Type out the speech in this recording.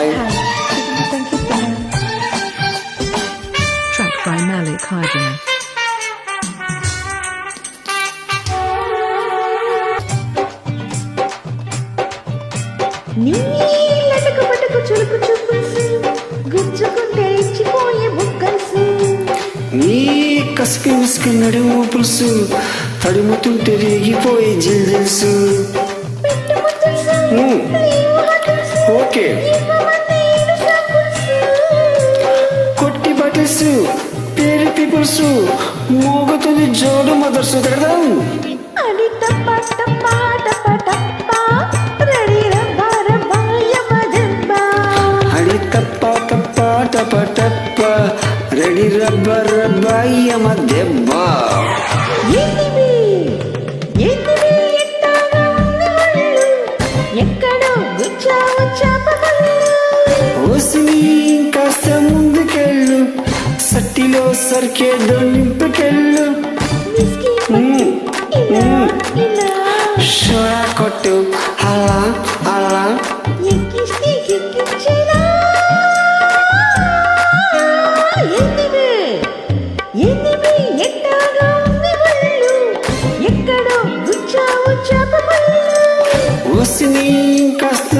Hi. Track by Malik Hydra. నీ లటక పటకు చులుకు చూపుల్సు గుచ్చుకుంటే ఇచ్చిపోయే బుక్కల్సు నీ కసికి మిసికి నడుము పులుసు తడుముతుంటే రేగిపోయే జిల్జల్సు. పెట్టు ముచ్చల్సు నీవు హతుల్సు ఓకే ఇవ్వమన్నేడు సాకుల్సు కొట్టి బట్టల్సు పేరు పీపుల్సు మోగుతుంది జోడు మదర్సు తిడదాం. అని టప్ప టప్ప టప్ప టప్ప రెడీ రబ్బా రబ్బా యమదబ్బా అడి తప్ప తప్ప టప టప్ప రెడీ రబ్బ రబ్బయ్యమ దెబ్బ. ఏంటివి ఏంటివి ఎట్టాగా ఉంది ఒళ్ళు ఎక్కడో గుచ్చావు చాపలు ఓసిని కాస్త ముందుకెళ్ళు సట్టిలో సరికేదో నింపుకెళ్ళు. మిస్కి పట్టు ఇలా ఇలా షోడా కొట్టు అలా అలా ఎక్కిస్తే ఎక్కించేలా ఏంటివి ఏంటివి ఎట్టాగా ఉంది ఒళ్ళు ఎక్కడో గుచ్చావు చాపలు ఓసిని కాస్త